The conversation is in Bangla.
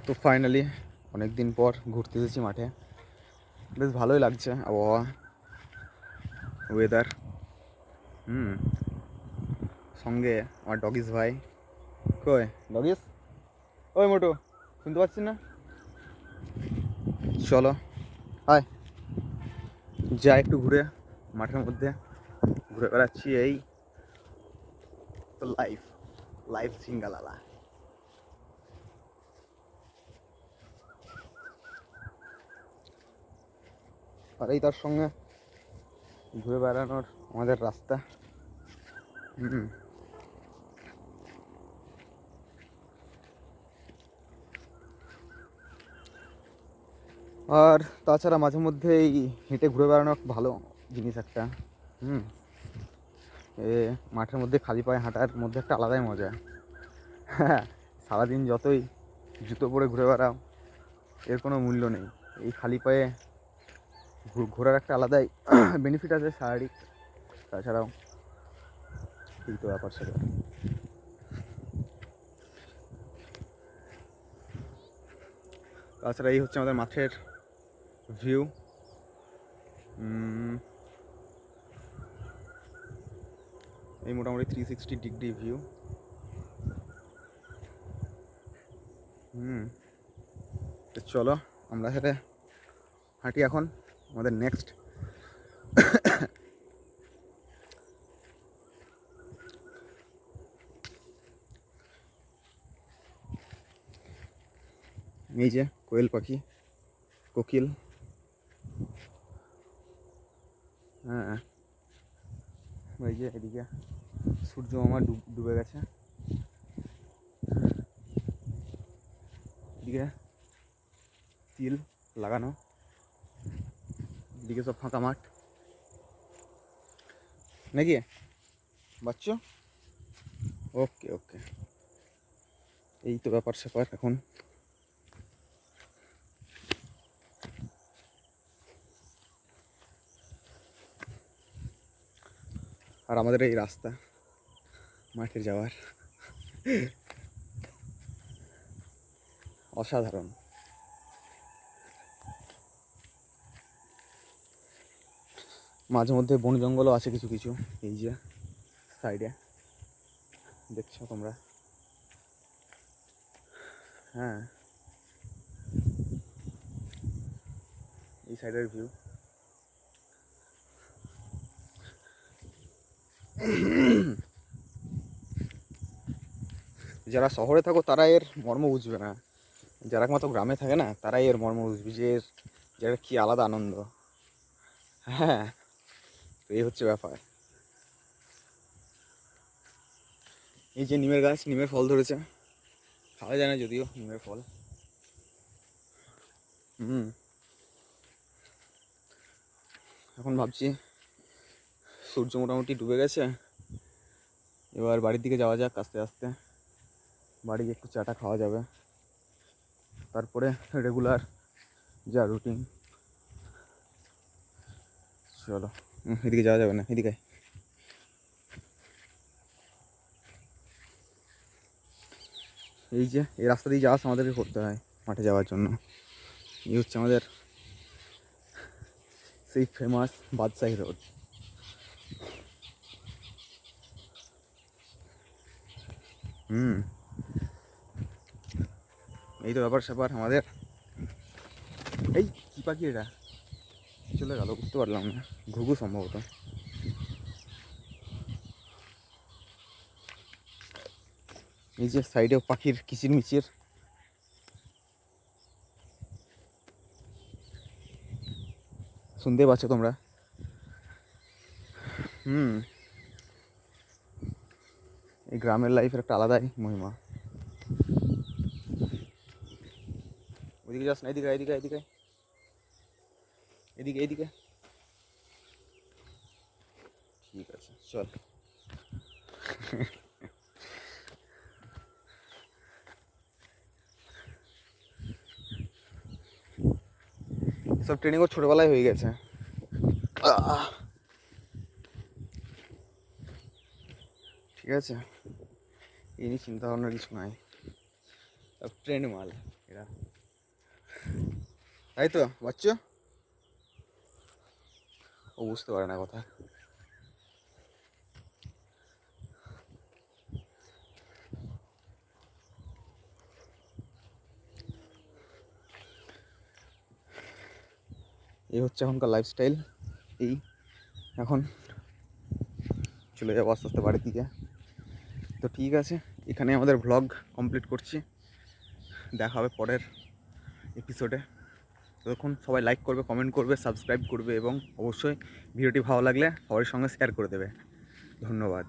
তো ফাইনালি অনেক দিন পর ঘুরতে এসেছি মাঠে। বেশ ভালোই লাগছে আবহাওয়া, ওয়েদার। সঙ্গে আমার ডগিস ভাই। কই ডগিস? ওই মোটু, শুনতে পাচ্ছি না? চলো হাই, যা একটু ঘুরে মাঠের মধ্যে ঘুরে বেড়াচ্ছি। এই তো লাইফ লাইফ সিঙ্গালালা। আর এই তার সঙ্গে ঘুরে বেড়ানোর আমাদের রাস্তা। আর তাছাড়া মাঝে মধ্যে এই হেঁটে ঘুরে বেড়ানো ভালো জিনিস একটা। এ মাঠের মধ্যে খালি পায়ে হাঁটার মধ্যে একটা আলাদাই মজা। হ্যাঁ, সারাদিন যতই জুতো পরে ঘুরে বেড়াও এর কোনো মূল্য নেই। এই খালি পায়ে ঘোরার একটা আলাদাই বেনিফিট আছে শারীরিক, তাছাড়াও এই তো ব্যাপার সেটা। তাছাড়া এই হচ্ছে আমাদের মাঠের ভিউ। এই মোটামুটি 360 ডিগ্রি ভিউ। তো চলো আমরা সাথে হাঁটি এখন আমাদের নেক্সট। এই যে কোয়েল পাখি, কোকিল। হ্যাঁ, ওই যে এদিকে সূর্য মামা ডুবে গেছে। এদিকে তিল লাগানো, এদিকে সব ফাঁকা মাঠ নাকি বাচ্চো? ওকে ওকে, এই তো ব্যাপার স্যাপার এখন। আর আমাদের এই রাস্তা মাঠে যাওয়ার অসাধারণ। মাঝে মধ্যে বন জঙ্গলও আছে কিছু কিছু, এই যে সাইডে দেখছো তোমরা। হ্যাঁ, এই সাইডের ভিউ। যারা শহরে থাকো তারা এর মর্ম বুঝবে না, যারা একমাত্র গ্রামে থাকে না তারাই এর মর্ম বুঝবে যে এর যেটা কী আলাদা আনন্দ। হ্যাঁ, তো এই হচ্ছে ব্যাপার। এই যে নিমের গাছ, নিমের ফল ধরেছে, খাওয়া যায় না যদিও নিমের ফল। এখন ভাবছি সূর্য মোটামুটি ডুবে গেছে, এবার বাড়ির দিকে যাওয়া যাক আস্তে আস্তে। বাড়ি গিয়ে একটু চাটা খাওয়া যাবে, তারপরে রেগুলার যা রুটিন। চলো, এদিকে যাওয়া যাবে না, এদিকে। এই যে এই রাস্তা দিয়ে যাওয়া আমাদেরকে করতে হয় মাঠে যাওয়ার জন্য। এই হচ্ছে আমাদের সেই ফেমাস বাদশাহী রোড। এই তো ব্যাপার স্যাপার আমাদের। এই কী পাখি এটা চলে গেল, বুঝতে পারলাম না, ঘুঘু সম্ভবত। এই যে সাইডে পাখির কিচিরমিচির, শুনতে পাচ্ছ তোমরা? এই গ্রামের লাইফের একটা আলাদাই মহিমা। ওইদিকে যাস না, এদিকে এদিকে এদিকে এদিকে এদিকে। ঠিক আছে চল। সব ট্রেনিংও ছোটোবেলায় হয়ে গেছে। ঠিক আছে, এই নিয়ে চিন্তা ভাবনার কিছু নাই, সব ট্রেন্ড মাল এরা, তাই তো বাচ্চা, ও বুঝতে পারে না কথা। এই হচ্ছে এখনকার লাইফস্টাইল। এই এখন চলে যাবো আস্তে আস্তে বাড়ির দিকে। তো ঠিক আছে, এখানে আমাদের ভ্লগ কমপ্লিট করছি। দেখা হবে পরের এপিসোডে। ততক্ষণ সবাই লাইক করবে, কমেন্ট করবে, সাবস্ক্রাইব করবে এবং অবশ্যই ভিডিওটি ভালো লাগলে সবার সঙ্গে শেয়ার করে দেবে। ধন্যবাদ।